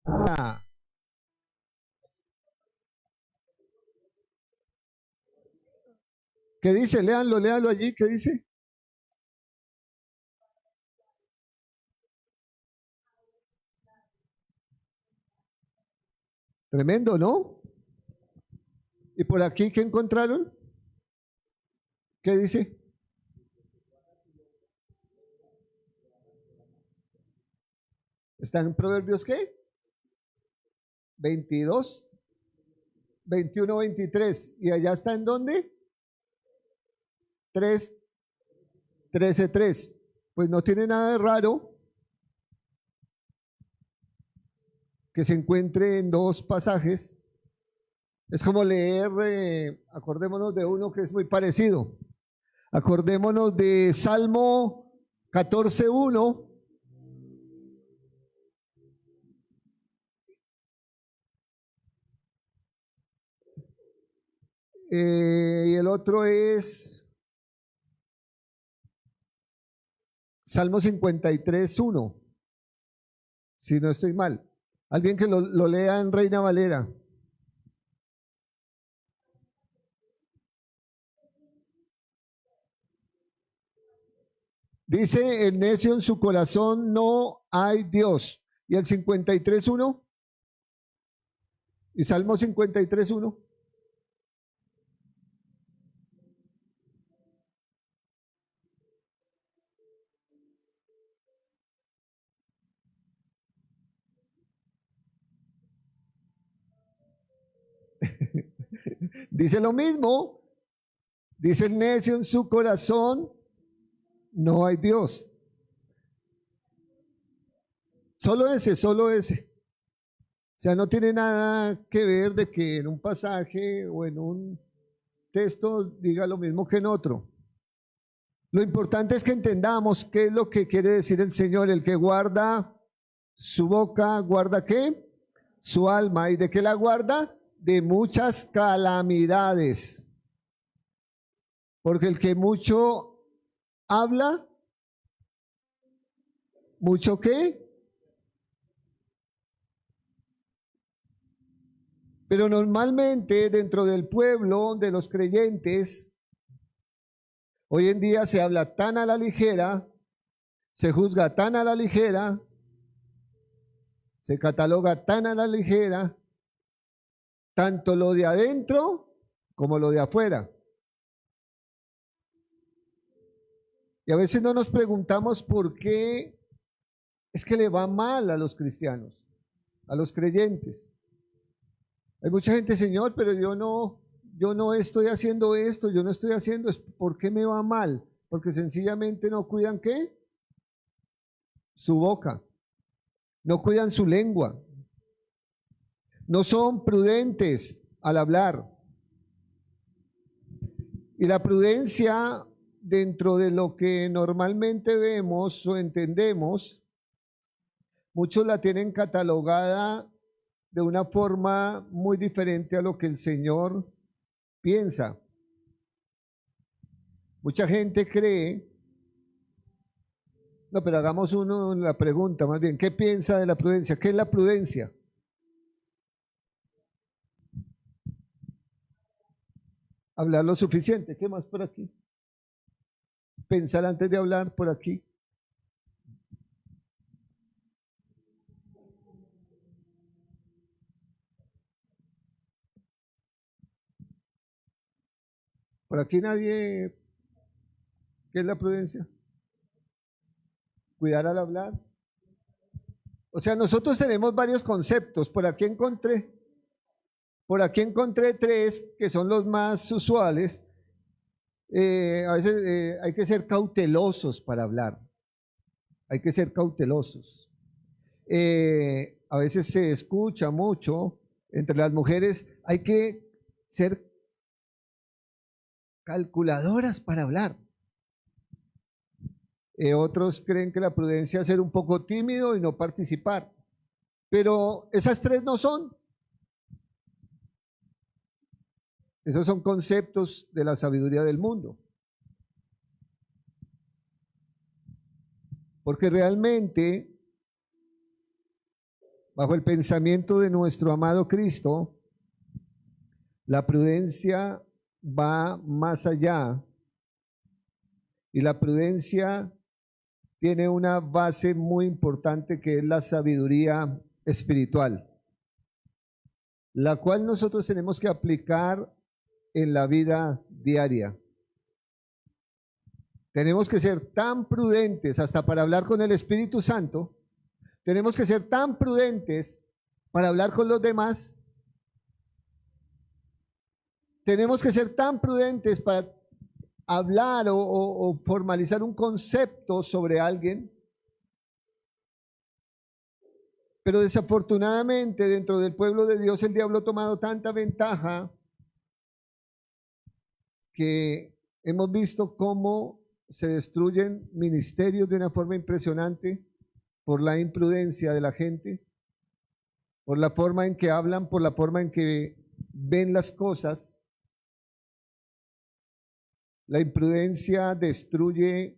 Ah, ¿qué dice? Léanlo, léanlo allí. ¿Qué dice? Tremendo, ¿no? ¿Y por aquí qué encontraron? ¿Qué dice? ¿Está en Proverbios qué? 22, 21, 23. ¿Y allá está en dónde? 3, 13, 3. Pues no tiene nada de raro que se encuentre en dos pasajes. Es como leer, acordémonos de uno que es muy parecido. Acordémonos de Salmo 14:1. Y el otro es Salmo 53:1, si no estoy mal. Alguien que lo lea en Reina Valera. Dice el necio en su corazón no hay Dios. Y el 53:1 y Salmo 53:1. Dice lo mismo. Dice el necio en su corazón no hay Dios. Solo ese, solo ese. O sea, no tiene nada que ver de que en un pasaje o en un texto diga lo mismo que en otro. Lo importante es que entendamos qué es lo que quiere decir el Señor. El que guarda su boca, ¿guarda qué? Su alma. ¿Y de qué la guarda? De muchas calamidades. Porque el que mucho habla, ¿mucho qué? Pero normalmente dentro del pueblo de los creyentes, hoy en día se habla tan a la ligera, se juzga tan a la ligera, se cataloga tan a la ligera, tanto lo de adentro como lo de afuera. Y a veces no nos preguntamos por qué es que le va mal a los cristianos, a los creyentes. Hay mucha gente, Señor, pero yo no estoy haciendo esto, yo no estoy haciendo esto. ¿Por qué me va mal? Porque sencillamente no cuidan ¿qué? Su boca, no cuidan su lengua, no son prudentes al hablar. Y la prudencia dentro de lo que normalmente vemos o entendemos, muchos la tienen catalogada de una forma muy diferente a lo que el Señor piensa. Mucha gente cree, no, pero hagamos la pregunta más bien, ¿qué piensa de la prudencia? ¿Qué es la prudencia? Hablar lo suficiente. ¿Qué más por aquí? Pensar antes de hablar por aquí. Por aquí nadie, ¿qué es la prudencia? Cuidar al hablar. O sea, nosotros tenemos varios conceptos. Por aquí encontré tres que son los más usuales. A veces hay que ser cautelosos para hablar. Hay que ser cautelosos. A veces se escucha mucho entre las mujeres, hay que ser calculadoras para hablar. Otros creen que la prudencia es ser un poco tímido y no participar. Pero esas tres no son. Esos son conceptos de la sabiduría del mundo. Porque realmente Bajo el pensamiento de nuestro amado Cristo, la prudencia va más allá y la prudencia tiene una base muy importante que es la sabiduría espiritual, la cual nosotros tenemos que aplicar en la vida diaria. Tenemos que ser tan prudentes hasta para hablar con el Espíritu Santo. Tenemos que ser tan prudentes para hablar con los demás. Tenemos que ser tan prudentes para hablar o formalizar un concepto sobre alguien. Pero desafortunadamente dentro del pueblo de Dios el diablo ha tomado tanta ventaja que hemos visto cómo se destruyen ministerios de una forma impresionante por la imprudencia de la gente, por la forma en que hablan, por la forma en que ven las cosas. La imprudencia destruye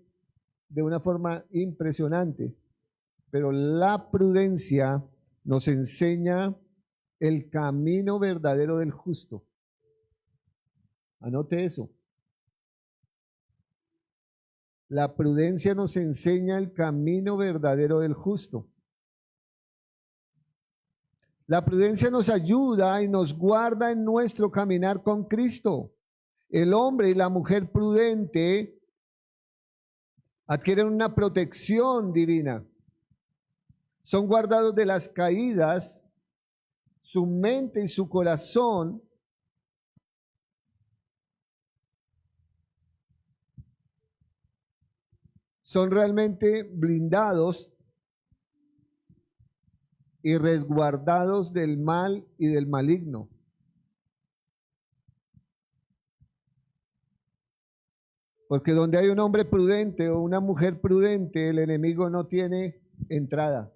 de una forma impresionante, pero la prudencia nos enseña el camino verdadero del justo. Anote eso. La prudencia nos enseña el camino verdadero del justo. La prudencia nos ayuda y nos guarda en nuestro caminar con Cristo. El hombre y la mujer prudente adquieren una protección divina. Son guardados de las caídas, su mente y su corazón son realmente blindados y resguardados del mal y del maligno. Porque donde hay un hombre prudente o una mujer prudente, el enemigo no tiene entrada.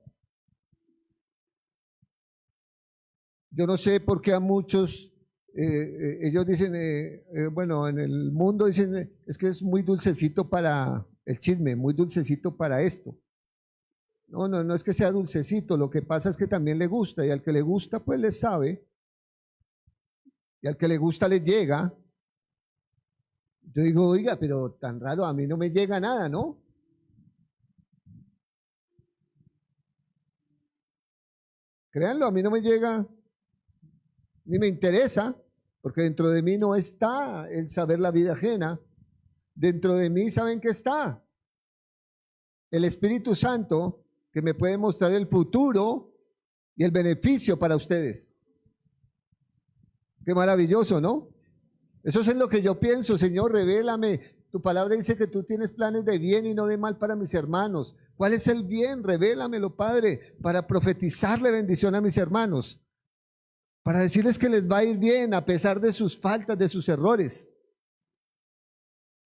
Yo no sé por qué a muchos, ellos dicen, bueno, en el mundo dicen, es que es muy dulcecito para el chisme, muy dulcecito para esto. No es que sea dulcecito, lo que pasa es que también le gusta, y al que le gusta pues le sabe, y al que le gusta le llega. Yo digo, oiga, pero tan raro, a mí no me llega nada, ¿no? Créanlo, a mí no me llega, ni me interesa, porque dentro de mí no está el saber la vida ajena. Dentro de mí, ¿saben qué está? El Espíritu Santo, que me puede mostrar el futuro y el beneficio para ustedes. Qué maravilloso, ¿no? Eso es lo que yo pienso. Señor, revélame. Tu palabra dice que tú tienes planes de bien y no de mal para mis hermanos. ¿Cuál es el bien? Revélamelo, Padre, para profetizarle bendición a mis hermanos, para decirles que les va a ir bien a pesar de sus faltas, de sus errores.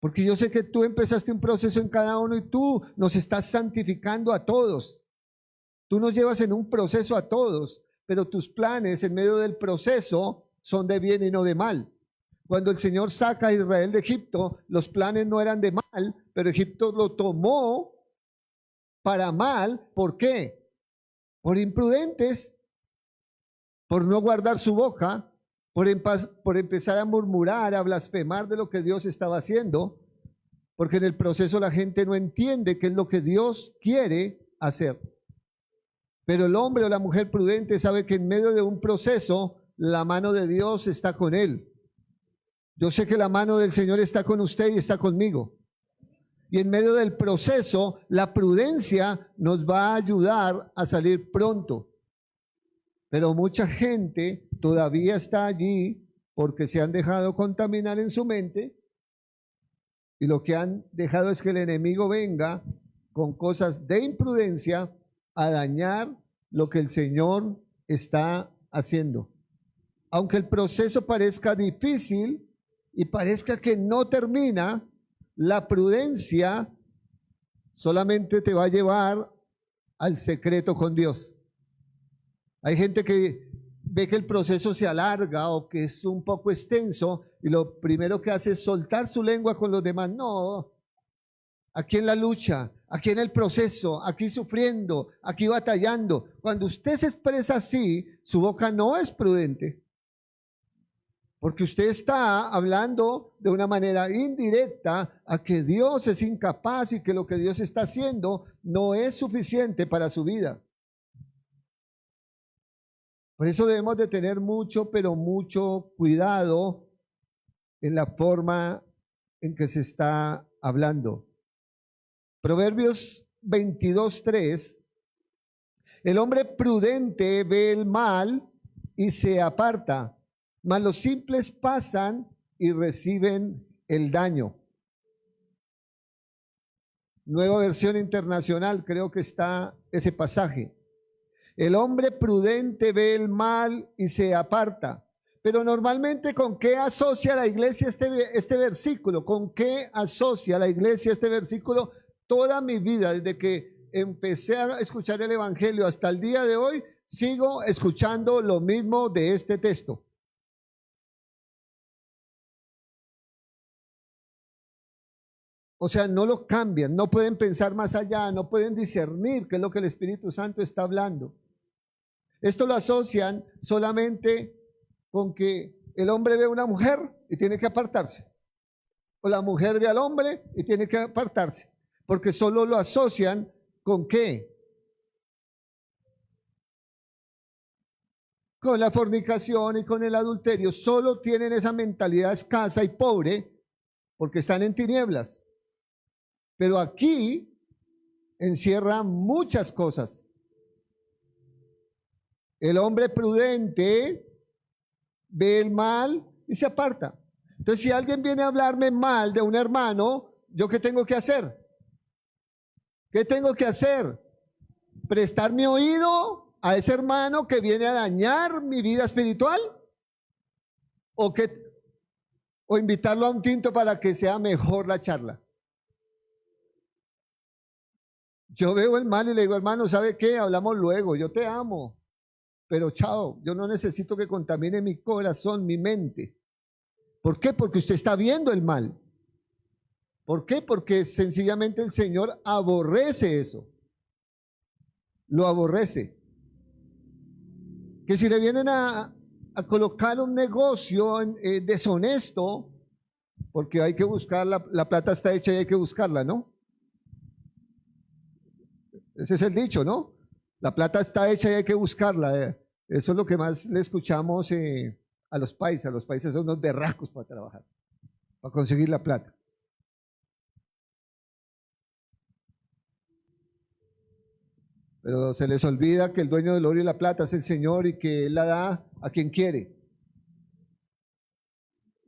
Porque yo sé que tú empezaste un proceso en cada uno y tú nos estás santificando a todos. Tú nos llevas en un proceso a todos, pero tus planes en medio del proceso son de bien y no de mal. Cuando el Señor saca a Israel de Egipto, los planes no eran de mal, pero Egipto lo tomó para mal. ¿Por qué? Por imprudentes, por no guardar su boca, por empezar a murmurar, a blasfemar de lo que Dios estaba haciendo, porque en el proceso la gente no entiende qué es lo que Dios quiere hacer. Pero el hombre o la mujer prudente sabe que en medio de un proceso la mano de Dios está con él. Yo sé que la mano del Señor está con usted y está conmigo. Y en medio del proceso, la prudencia nos va a ayudar a salir pronto. Pero mucha gente todavía está allí porque se han dejado contaminar en su mente y lo que han dejado es que el enemigo venga con cosas de imprudencia a dañar lo que el Señor está haciendo. Aunque el proceso parezca difícil y parezca que no termina, la prudencia solamente te va a llevar al secreto con Dios. Hay gente que ve que el proceso se alarga o que es un poco extenso y lo primero que hace es soltar su lengua con los demás. No, aquí en la lucha, aquí en el proceso, aquí sufriendo, aquí batallando. Cuando usted se expresa así, su boca no es prudente. Porque usted está hablando de una manera indirecta a que Dios es incapaz y que lo que Dios está haciendo no es suficiente para su vida. Por eso debemos de tener mucho, pero mucho cuidado en la forma en que se está hablando. Proverbios 22:3. El hombre prudente ve el mal y se aparta, mas los simples pasan y reciben el daño. Nueva versión internacional, creo que está ese pasaje. El hombre prudente ve el mal y se aparta. Pero normalmente, ¿con qué asocia la iglesia este versículo? ¿Con qué asocia la iglesia este versículo? Toda mi vida, desde que empecé a escuchar el evangelio hasta el día de hoy, sigo escuchando lo mismo de este texto. O sea, no lo cambian, no pueden pensar más allá, no pueden discernir qué es lo que el Espíritu Santo está hablando. Esto lo asocian solamente con que el hombre ve a una mujer y tiene que apartarse. O la mujer ve al hombre y tiene que apartarse. Porque solo lo asocian con ¿qué? Con la fornicación y con el adulterio. Solo tienen esa mentalidad escasa y pobre porque están en tinieblas. Pero aquí encierra muchas cosas. El hombre prudente ve el mal y se aparta. Entonces, si alguien viene a hablarme mal de un hermano, ¿yo qué tengo que hacer? ¿Qué tengo que hacer? ¿Prestar mi oído a ese hermano que viene a dañar mi vida espiritual? ¿O invitarlo a un tinto para que sea mejor la charla? Yo veo el mal y le digo, hermano, ¿sabe qué? Hablamos luego, yo te amo. Pero chao, yo no necesito que contamine mi corazón, mi mente. ¿Por qué? Porque usted está viendo el mal. ¿Por qué? Porque sencillamente el Señor aborrece eso. Lo aborrece. Que si le vienen a colocar un negocio deshonesto, porque hay que buscar, la plata está hecha y hay que buscarla, ¿no? Ese es el dicho, ¿no? La plata está hecha y hay que buscarla. Eso es lo que más le escuchamos a los paisas. Los paisas son unos berracos para trabajar, para conseguir la plata. Pero se les olvida que el dueño del oro y la plata es el Señor y que Él la da a quien quiere.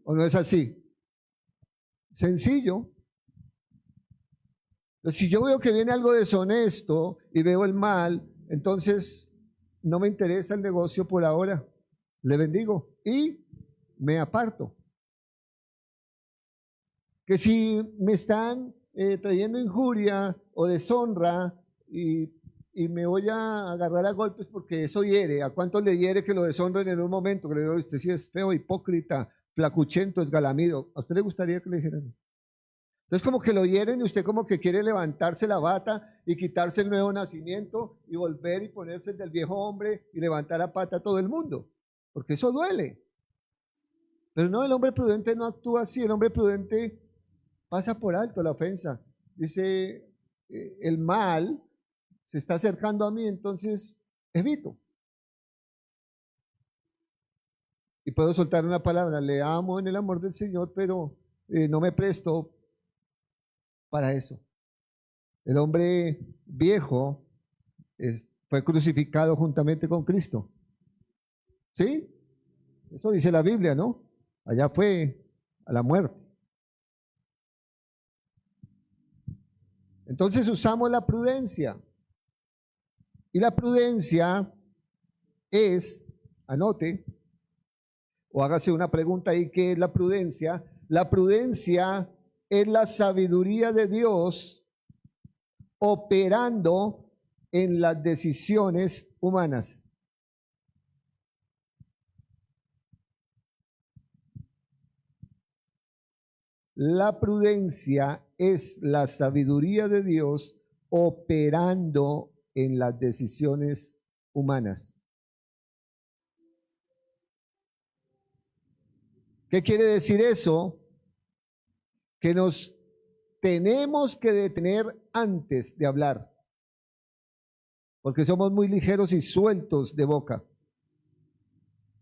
¿O no es así? Sencillo. Entonces, si yo veo que viene algo deshonesto y veo el mal, entonces no me interesa el negocio por ahora. Le bendigo y me aparto. Que si me están trayendo injuria o deshonra y me voy a agarrar a golpes porque eso hiere. ¿A cuántos le hiere que lo deshonren en un momento? Que le digo, usted sí es feo, hipócrita, flacuchento, esgalamido. ¿A usted le gustaría que le dijeran? Entonces como que lo hieren y usted como que quiere levantarse la bata y quitarse el nuevo nacimiento y volver y ponerse el del viejo hombre y levantar la pata a todo el mundo. Porque eso duele. Pero no, el hombre prudente no actúa así. El hombre prudente pasa por alto la ofensa. Dice, el mal se está acercando a mí, entonces evito. Y puedo soltar una palabra, le amo en el amor del Señor, pero no me presto para eso. El hombre viejo fue crucificado juntamente con Cristo. ¿Sí? Eso dice la Biblia, ¿no? Allá fue a la muerte. Entonces usamos la prudencia. Y la prudencia es, anote, o hágase una pregunta ahí, ¿qué es la prudencia? La prudencia es la sabiduría de Dios operando en las decisiones humanas. La prudencia es la sabiduría de Dios operando en las decisiones humanas. ¿Qué quiere decir eso? Que nos tenemos que detener antes de hablar, porque somos muy ligeros y sueltos de boca.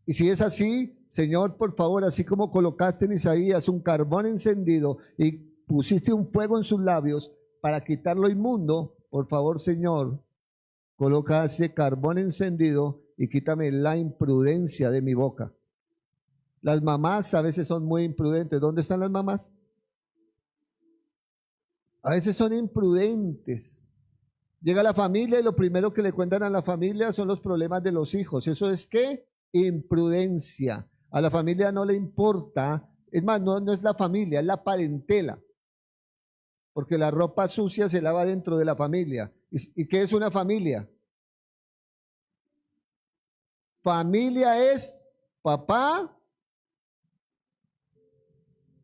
Y si es así, Señor, por favor, así como colocaste en Isaías un carbón encendido y pusiste un fuego en sus labios para quitar lo inmundo, por favor, Señor, coloca ese carbón encendido y quítame la imprudencia de mi boca. Las mamás a veces son muy imprudentes. ¿Dónde están las mamás? A veces son imprudentes. Llega la familia y lo primero que le cuentan a la familia son los problemas de los hijos. ¿Eso es qué? Imprudencia. A la familia no le importa. Es más, no es la familia, es la parentela. Porque la ropa sucia se lava dentro de la familia. ¿Y qué es una familia? Familia es papá,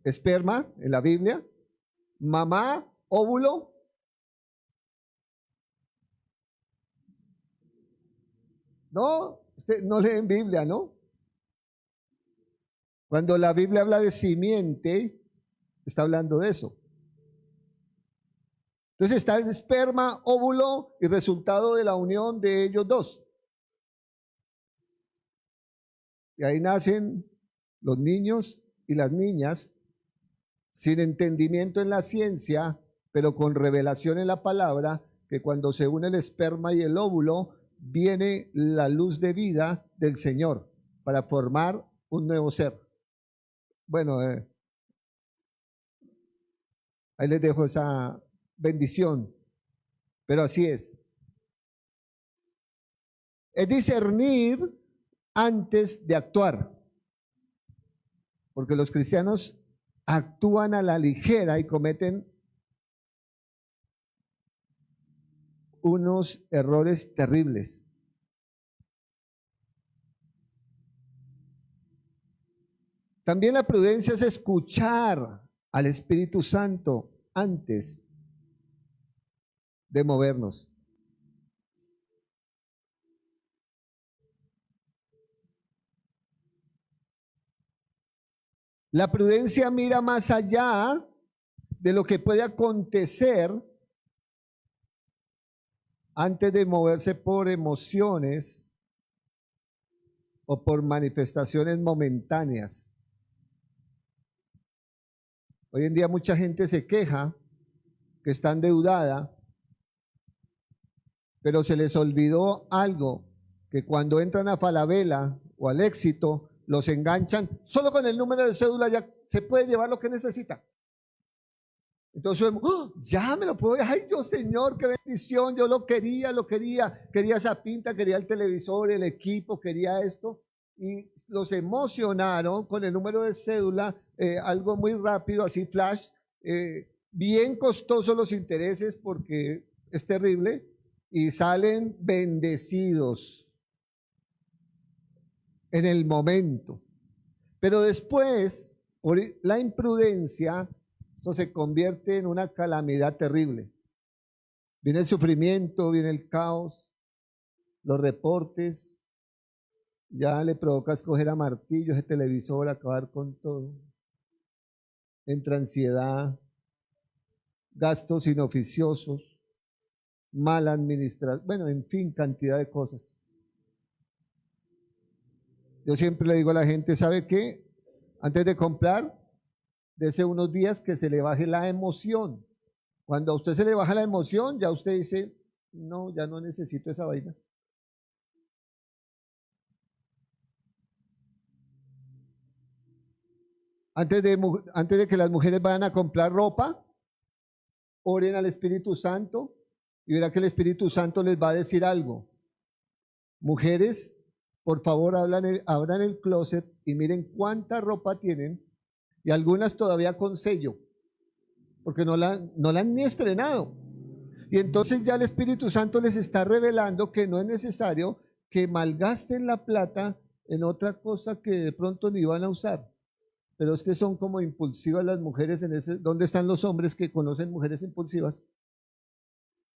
esperma en la Biblia, mamá, óvulo, no, no leen Biblia, ¿no? Cuando la Biblia habla de simiente, está hablando de eso. Entonces está el esperma, óvulo y resultado de la unión de ellos dos. Y ahí nacen los niños y las niñas sin entendimiento en la ciencia, pero con revelación en la palabra, que cuando se une el esperma y el óvulo, viene la luz de vida del Señor para formar un nuevo ser. Bueno, ahí les dejo esa bendición, pero así es. Es discernir antes de actuar, porque los cristianos actúan a la ligera y cometen unos errores terribles. También la prudencia es escuchar al Espíritu Santo antes de movernos. La prudencia mira más allá de lo que puede acontecer antes de moverse por emociones o por manifestaciones momentáneas. Hoy en día mucha gente se queja que está endeudada, pero se les olvidó algo, que cuando entran a Falabella o al Éxito, los enganchan, solo con el número de cédula ya se puede llevar lo que necesita. Entonces, ¡oh! Ya me lo puedo, ay Dios Señor, qué bendición, yo lo quería, quería esa pinta, quería el televisor, el equipo, quería esto, y los emocionaron con el número de cédula, algo muy rápido, así flash, bien costosos los intereses porque es terrible, y salen bendecidos en el momento. Pero después, por la imprudencia, eso se convierte en una calamidad terrible. Viene el sufrimiento, viene el caos, los reportes, ya le provoca escoger a martillo ese televisor, acabar con todo. Entra ansiedad, gastos inoficiosos, mala administración, bueno, en fin, cantidad de cosas. Yo siempre le digo a la gente, ¿sabe qué? Antes de comprar, dese unos días que se le baje la emoción. Cuando a usted se le baja la emoción, ya usted dice, no, ya no necesito esa vaina. Antes de que las mujeres vayan a comprar ropa, oren al Espíritu Santo y verá que el Espíritu Santo les va a decir algo. Mujeres, por favor, abran el closet y miren cuánta ropa tienen, y algunas todavía con sello, porque no la han ni estrenado. Y entonces ya el Espíritu Santo les está revelando que no es necesario que malgasten la plata en otra cosa que de pronto ni van a usar. pero es que son como impulsivas las mujeres en ese. ¿Dónde están los hombres que conocen mujeres impulsivas?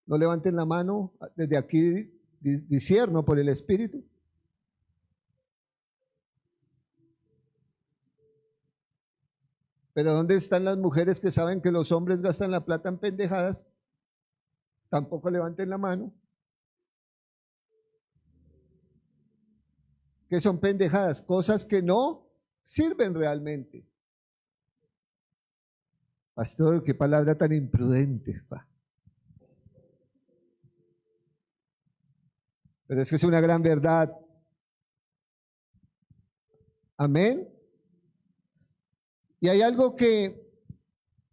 No levanten la mano, desde aquí discierno por el Espíritu. Pero ¿dónde están las mujeres que saben que los hombres gastan la plata en pendejadas? Tampoco levanten la mano. ¿Qué son pendejadas? Cosas que no sirven realmente. Pastor, qué palabra tan imprudente. Pero es que es una gran verdad. Amén. Y hay algo que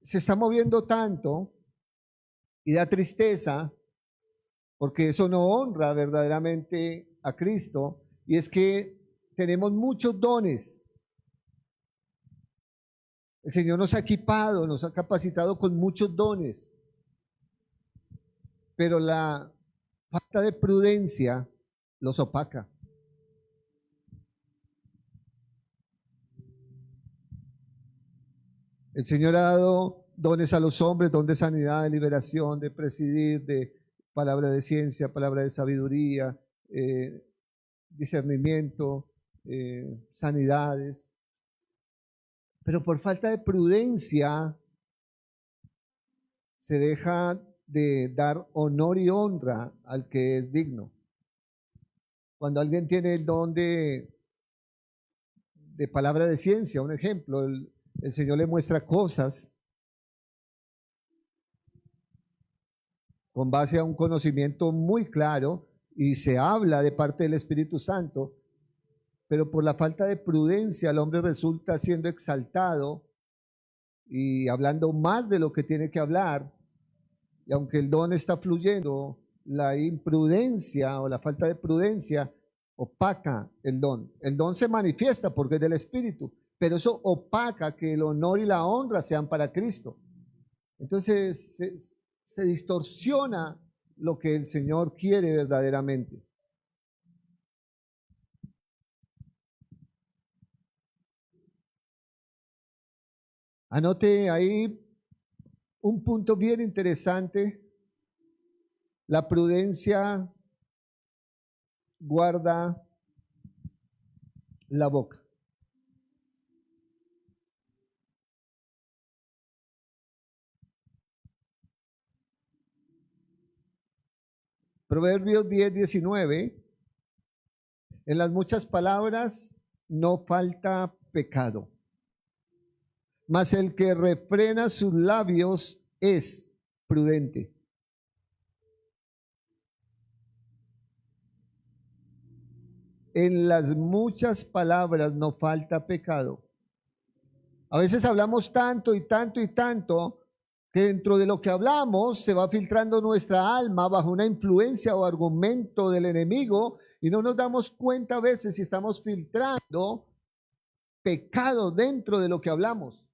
se está moviendo tanto y da tristeza, porque eso no honra verdaderamente a Cristo, y es que tenemos muchos dones. El Señor nos ha equipado, nos ha capacitado con muchos dones, pero la falta de prudencia los opaca. El Señor ha dado dones a los hombres, don de sanidad, de liberación, de presidir, de palabra de ciencia, palabra de sabiduría, discernimiento, sanidades. Pero por falta de prudencia se deja de dar honor y honra al que es digno. Cuando alguien tiene el don de palabra de ciencia, un ejemplo, el Señor le muestra cosas con base a un conocimiento muy claro y se habla de parte del Espíritu Santo, pero por la falta de prudencia el hombre resulta siendo exaltado y hablando más de lo que tiene que hablar, y aunque el don está fluyendo, la imprudencia o la falta de prudencia opaca el don. El don se manifiesta porque es del Espíritu, pero eso opaca que el honor y la honra sean para Cristo. Entonces se distorsiona lo que el Señor quiere verdaderamente. Anote ahí un punto bien interesante. La prudencia guarda la boca. Proverbios 10:19. En las muchas palabras no falta pecado, mas el que refrena sus labios es prudente. En las muchas palabras no falta pecado. A veces hablamos tanto y tanto y tanto que dentro de lo que hablamos se va filtrando nuestra alma bajo una influencia o argumento del enemigo y no nos damos cuenta a veces si estamos filtrando pecado dentro de lo que hablamos.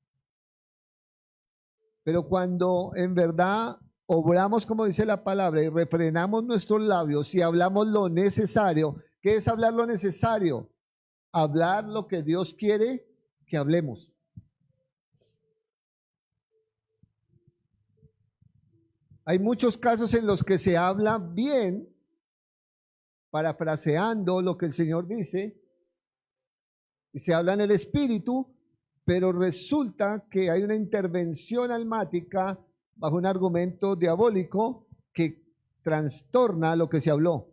Pero cuando en verdad obramos como dice la palabra y refrenamos nuestros labios y hablamos lo necesario, ¿qué es hablar lo necesario? Hablar lo que Dios quiere que hablemos. Hay muchos casos en los que se habla bien, parafraseando lo que el Señor dice, y se habla en el Espíritu, pero resulta que hay una intervención almática bajo un argumento diabólico que trastorna lo que se habló.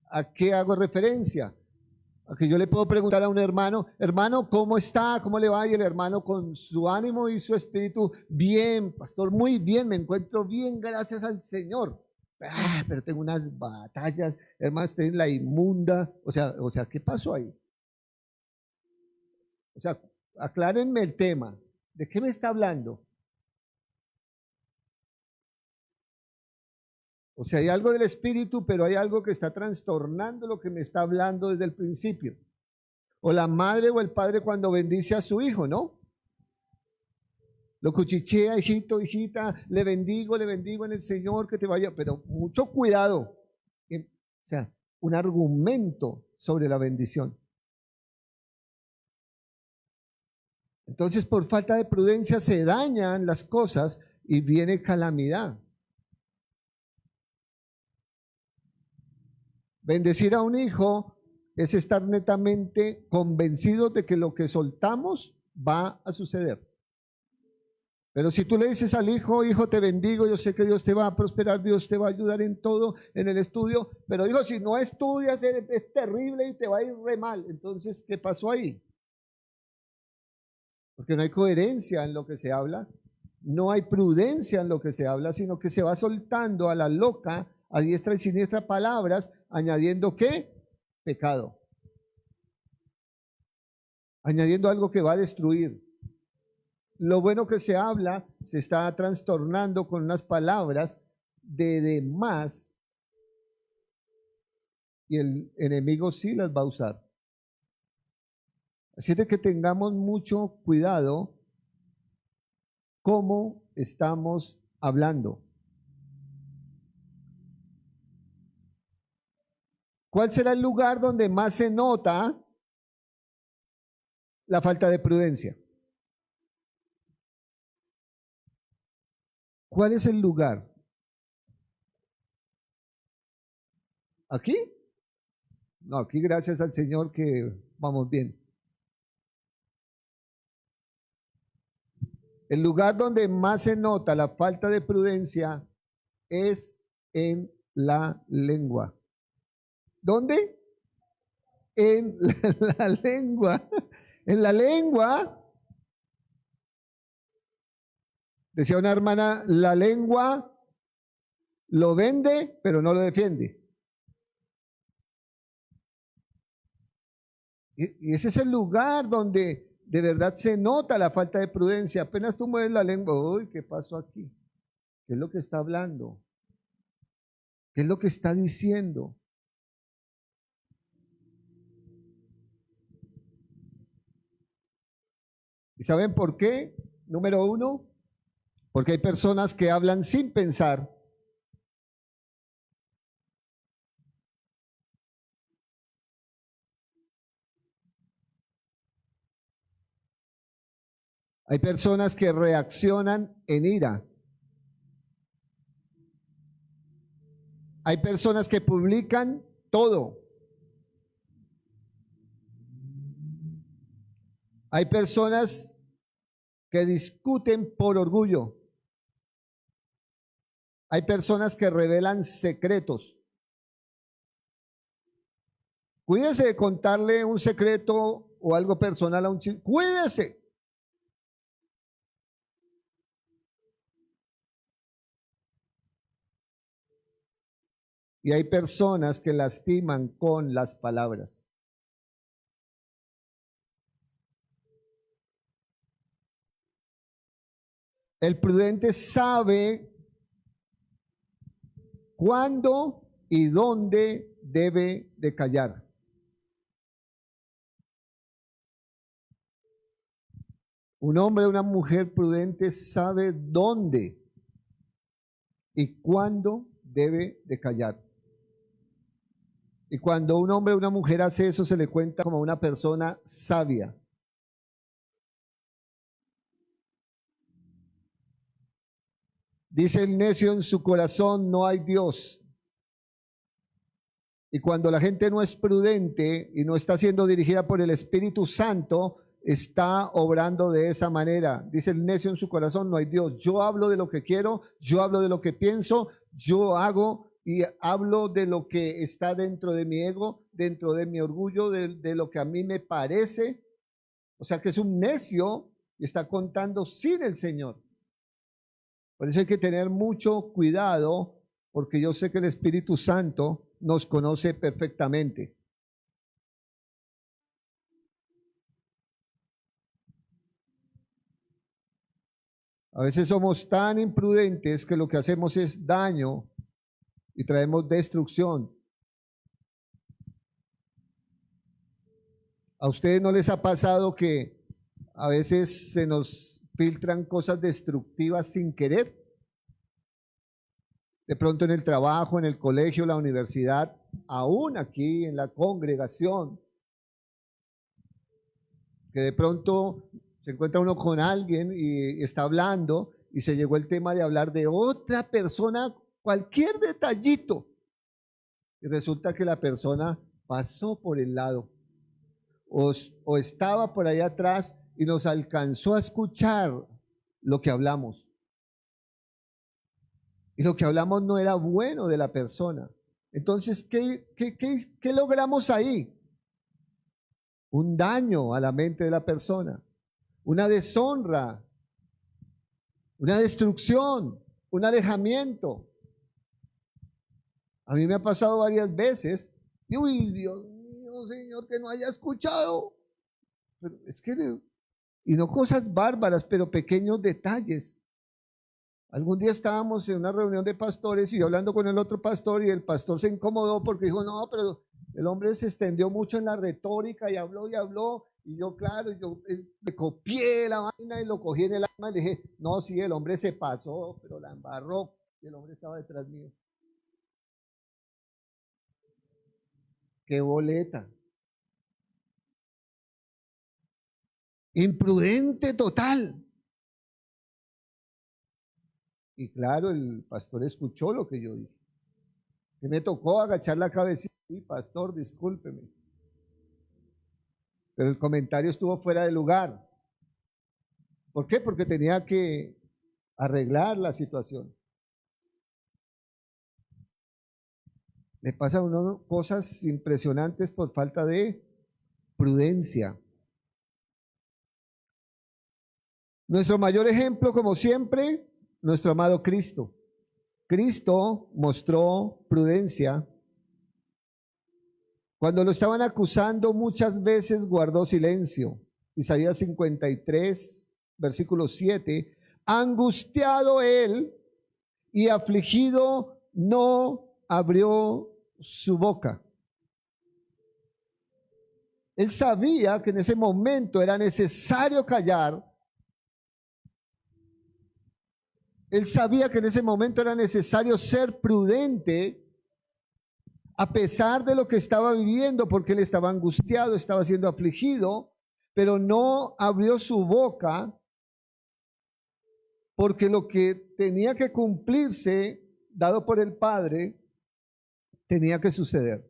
¿A qué hago referencia? A que yo le puedo preguntar a un hermano, hermano, ¿cómo está? ¿Cómo le va? Y el hermano con su ánimo y su espíritu, bien, pastor, muy bien, me encuentro bien, gracias al Señor. Pero tengo unas batallas, hermano, usted es la inmunda. O sea, ¿qué pasó ahí? O sea, aclárenme el tema. ¿De qué me está hablando? O sea, hay algo del espíritu, pero hay algo que está trastornando lo que me está hablando desde el principio. O la madre o el padre cuando bendice a su hijo, ¿no? Lo cuchichea, hijito, hijita, le bendigo en el Señor, que te vaya, pero mucho cuidado. O sea, un argumento sobre la bendición. Entonces, por falta de prudencia se dañan las cosas y viene calamidad. Bendecir a un hijo es estar netamente convencidos de que lo que soltamos va a suceder. Pero si tú le dices al hijo, hijo, te bendigo, yo sé que Dios te va a prosperar, Dios te va a ayudar en todo, en el estudio, pero hijo, si no estudias es terrible y te va a ir re mal. Entonces, ¿qué pasó ahí? Porque no hay coherencia en lo que se habla, no hay prudencia en lo que se habla, sino que se va soltando a la loca, a diestra y siniestra palabras, añadiendo ¿qué? Pecado. Añadiendo algo que va a destruir. Lo bueno que se habla se está trastornando con unas palabras de más y el enemigo sí las va a usar. Así de que tengamos mucho cuidado cómo estamos hablando. ¿Cuál será el lugar donde más se nota la falta de prudencia? ¿Cuál es el lugar? ¿Aquí? No, aquí gracias al Señor que vamos bien. El lugar donde más se nota la falta de prudencia es en la lengua. ¿Dónde? En la lengua. En la lengua. Decía una hermana, la lengua lo vende, pero no lo defiende. Y ese es el lugar donde de verdad se nota la falta de prudencia. Apenas tú mueves la lengua, uy, ¿qué pasó aquí? ¿Qué es lo que está hablando? ¿Qué es lo que está diciendo? ¿Y saben por qué? Número uno, porque hay personas que hablan sin pensar. Hay personas que reaccionan en ira. Hay personas que publican todo. Hay personas que discuten por orgullo. Hay personas que revelan secretos. Cuídese de contarle un secreto o algo personal a un chico. Cuídese. Y hay personas que lastiman con las palabras. El prudente sabe cuándo y dónde debe de callar. Un hombre o una mujer prudente sabe dónde y cuándo debe de callar. Y cuando un hombre o una mujer hace eso, se le cuenta como una persona sabia. Dice el necio en su corazón, no hay Dios. Y cuando la gente no es prudente y no está siendo dirigida por el Espíritu Santo, está obrando de esa manera. Dice el necio en su corazón, no hay Dios. Yo hablo de lo que quiero, yo hablo de lo que pienso, yo hago y hablo de lo que está dentro de mi ego, dentro de mi orgullo, de lo que a mí me parece. O sea que es un necio y está contando sin el Señor. Por eso hay que tener mucho cuidado, porque yo sé que el Espíritu Santo nos conoce perfectamente. A veces somos tan imprudentes que lo que hacemos es daño y traemos destrucción. ¿A ustedes no les ha pasado que a veces se nos filtran cosas destructivas sin querer? de pronto en el trabajo, en el colegio, la universidad, aún aquí en la congregación, que de pronto se encuentra uno con alguien y está hablando y se llegó el tema de hablar de otra persona, cualquier detallito, y resulta que la persona pasó por el lado o estaba por allá atrás y nos alcanzó a escuchar lo que hablamos. Y lo que hablamos no era bueno de la persona. Entonces, ¿qué logramos ahí? Un daño a la mente de la persona, una deshonra, una destrucción, un alejamiento. A mí me ha pasado varias veces, y uy, Dios mío, Señor, que no haya escuchado. Pero es que, y no cosas bárbaras, pero pequeños detalles. Algún día estábamos en una reunión de pastores y yo hablando con el otro pastor y el pastor se incomodó porque dijo, no, pero el hombre se extendió mucho en la retórica y habló y yo, claro, yo le copié la vaina y lo cogí en el alma y le dije, no, sí, el hombre se pasó, pero la embarró y el hombre estaba detrás mío. ¡Qué boleta! Imprudente total. Y claro, el pastor escuchó lo que yo dije. Y me tocó agachar la cabeza. Sí, pastor, discúlpeme. Pero el comentario estuvo fuera de lugar. ¿Por qué? Porque tenía que arreglar la situación. Le pasan a uno cosas impresionantes por falta de prudencia. Nuestro mayor ejemplo, como siempre, nuestro amado Cristo. Cristo mostró prudencia. Cuando lo estaban acusando, muchas veces guardó silencio. Isaías 53, versículo 7. Angustiado él y afligido, no abrió su boca. Él sabía que en ese momento era necesario callar. Él sabía que en ese momento era necesario ser prudente a pesar de lo que estaba viviendo, porque él estaba angustiado, estaba siendo afligido, pero no abrió su boca porque lo que tenía que cumplirse, dado por el Padre, tenía que suceder.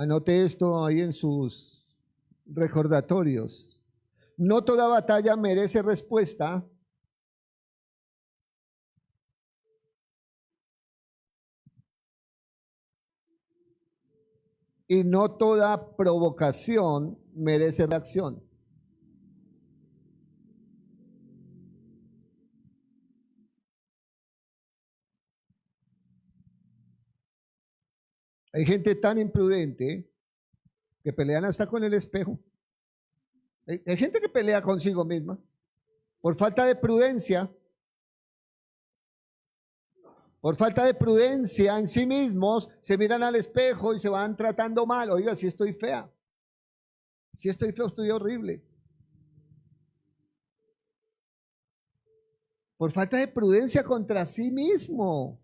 Anote esto ahí en sus recordatorios. No toda batalla merece respuesta. Y no toda provocación merece reacción. Hay gente tan imprudente que pelean hasta con el espejo. Hay gente que pelea consigo misma por falta de prudencia. Por falta de prudencia en sí mismos, se miran al espejo y se van tratando mal. Oiga, si estoy fea. Si estoy feo, estoy horrible. Por falta de prudencia contra sí mismo.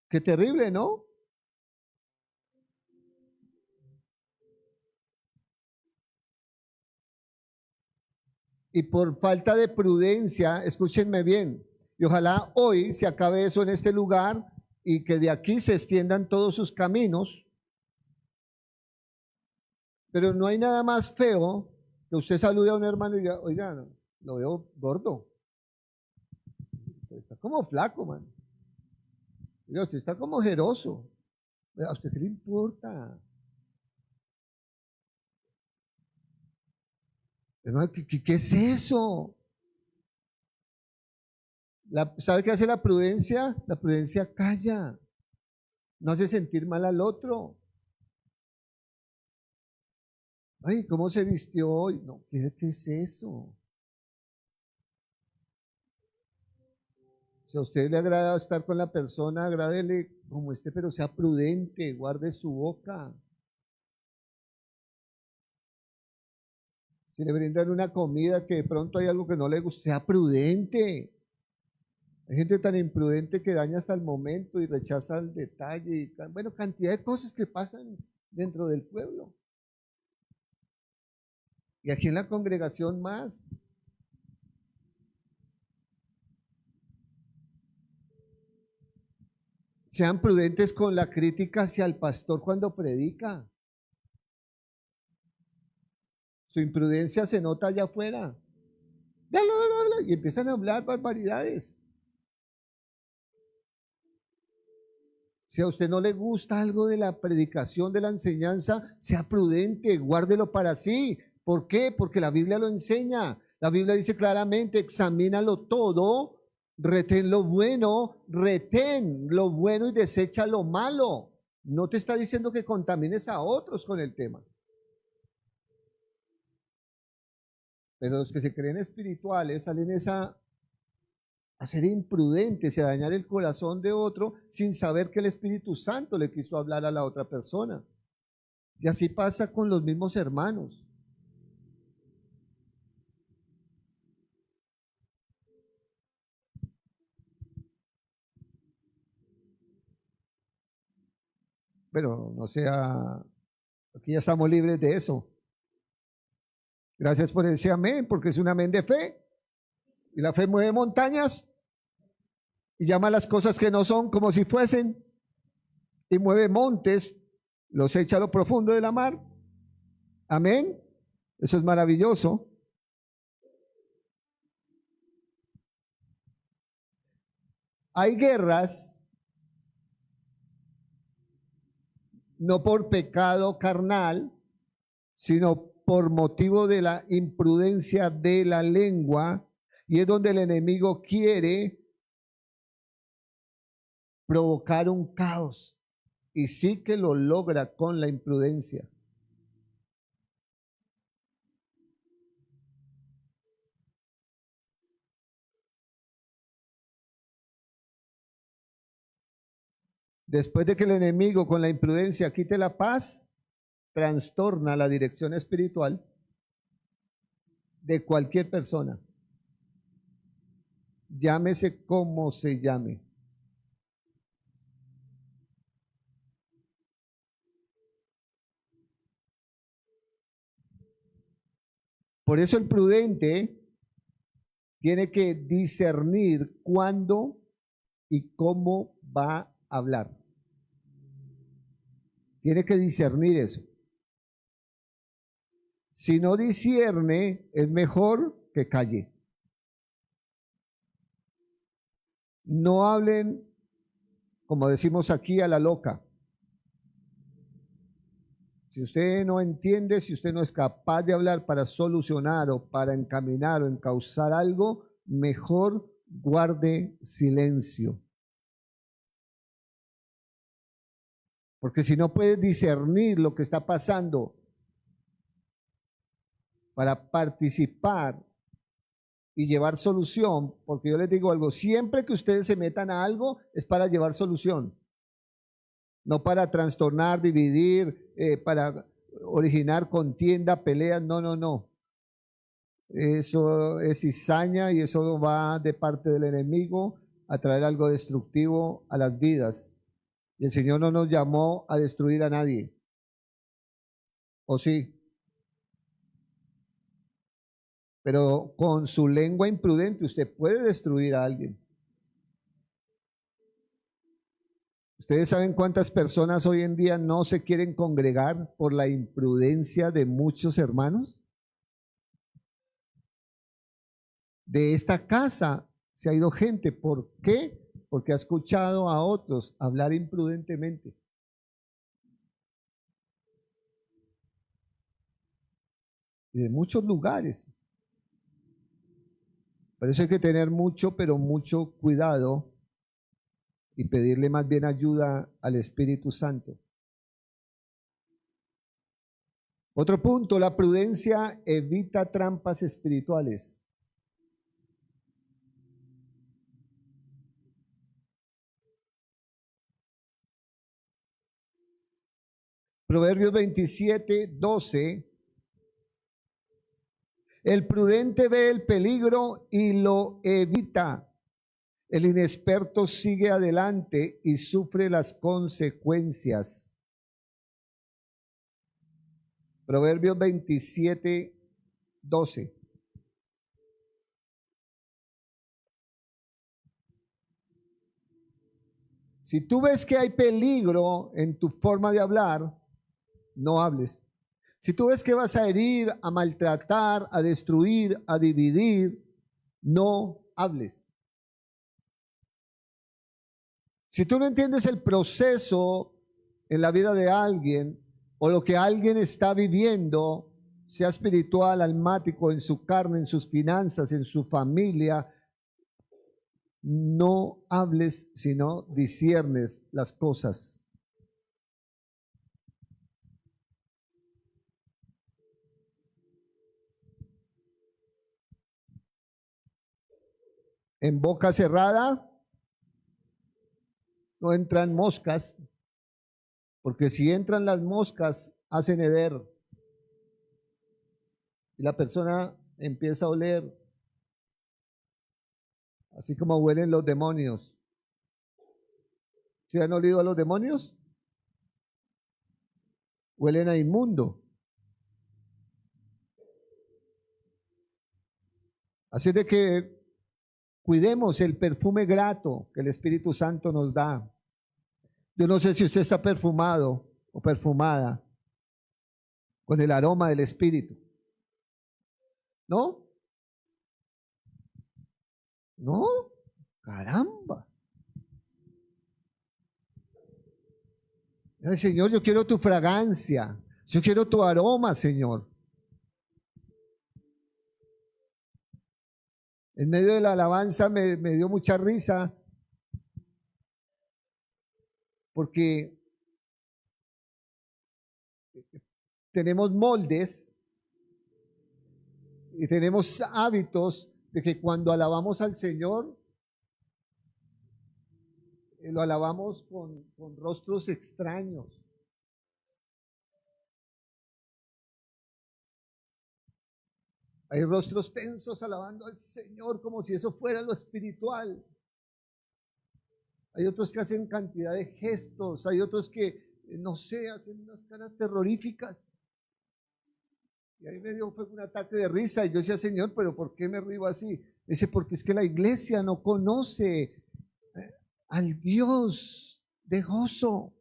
Qué terrible, ¿no? Y por falta de prudencia, escúchenme bien, y ojalá hoy se acabe eso en este lugar y que de aquí se extiendan todos sus caminos. Pero no hay nada más feo que usted salude a un hermano y diga, oiga, lo veo gordo. Está como flaco, man. Oiga, usted está como ojeroso. ¿A usted qué le importa? Hermano, ¿qué es eso? ¿Sabe qué hace la prudencia? La prudencia calla. No hace sentir mal al otro. Ay, ¿cómo se vistió hoy? No, ¿qué es eso? Si a usted le agrada estar con la persona, agrádele como esté, pero sea prudente, guarde su boca. Si le brindan una comida que de pronto hay algo que no le gusta, sea prudente. Hay gente tan imprudente que daña hasta el momento y rechaza el detalle. Bueno, cantidad de cosas que pasan dentro del pueblo. Y aquí en la congregación más. Sean prudentes con la crítica hacia el pastor cuando predica. Su imprudencia se nota allá afuera. Y empiezan a hablar barbaridades. Si a usted no le gusta algo de la predicación, de la enseñanza, sea prudente, guárdelo para sí. ¿Por qué? Porque la Biblia lo enseña. La Biblia dice claramente, examínalo todo, retén lo bueno y desecha lo malo. No te está diciendo que contamines a otros con el tema. Pero los que se creen espirituales salen a ser imprudentes y a dañar el corazón de otro sin saber que el Espíritu Santo le quiso hablar a la otra persona. Y así pasa con los mismos hermanos. Pero no sea, aquí ya estamos libres de eso. Gracias por ese amén, porque es un amén de fe. Y la fe mueve montañas y llama las cosas que no son como si fuesen. Y mueve montes, los echa a lo profundo de la mar. Amén. Eso es maravilloso. Hay guerras no por pecado carnal, sino por motivo de la imprudencia de la lengua, y es donde el enemigo quiere provocar un caos, y sí que lo logra con la imprudencia. Después de que el enemigo con la imprudencia quite la paz, trastorna la dirección espiritual de cualquier persona, llámese como se llame. Por eso el prudente tiene que discernir cuándo y cómo va a hablar. Tiene que discernir eso. Si no discierne, es mejor que calle. No hablen, como decimos aquí, a la loca. Si usted no entiende, si usted no es capaz de hablar para solucionar o para encaminar o encauzar algo, mejor guarde silencio. Porque si no puede discernir lo que está pasando para participar y llevar solución, porque yo les digo algo, siempre que ustedes se metan a algo es para llevar solución, no para trastornar, dividir, para originar contienda, peleas, no. Eso es cizaña y eso va de parte del enemigo a traer algo destructivo a las vidas. Y el Señor no nos llamó a destruir a nadie. ¿O sí? Pero con su lengua imprudente usted puede destruir a alguien. ¿Ustedes saben cuántas personas hoy en día no se quieren congregar por la imprudencia de muchos hermanos? De esta casa se ha ido gente. ¿Por qué? Porque ha escuchado a otros hablar imprudentemente. Y de muchos lugares. Por eso hay que tener mucho, pero mucho cuidado y pedirle más bien ayuda al Espíritu Santo. Otro punto, la prudencia evita trampas espirituales. Proverbios 27:12. El prudente ve el peligro y lo evita. El inexperto sigue adelante y sufre las consecuencias. Proverbios 27:12. Si tú ves que hay peligro en tu forma de hablar, no hables. Si tú ves que vas a herir, a maltratar, a destruir, a dividir, no hables. Si tú no entiendes el proceso en la vida de alguien o lo que alguien está viviendo, sea espiritual, almático, en su carne, en sus finanzas, en su familia, no hables, sino disciernes las cosas. En boca cerrada no entran moscas, porque si entran las moscas, hacen heder. Y la persona empieza a oler, así como huelen los demonios. ¿Se han olido a los demonios? Huelen a inmundo. Así de que cuidemos el perfume grato que el Espíritu Santo nos da. Yo no sé si usted está perfumado o perfumada con el aroma del Espíritu. ¿No? ¿No? Caramba. Ay, Señor, yo quiero tu fragancia. Yo quiero tu aroma, Señor. En medio de la alabanza me dio mucha risa porque tenemos moldes y tenemos hábitos de que cuando alabamos al Señor, lo alabamos con rostros extraños. Hay rostros tensos alabando al Señor como si eso fuera lo espiritual. Hay otros que hacen cantidad de gestos, hay otros que, no sé, hacen unas caras terroríficas. Y ahí me dio fue un ataque de risa y yo decía, Señor, pero ¿por qué me río así? Dice, porque es que la iglesia no conoce al Dios de gozo.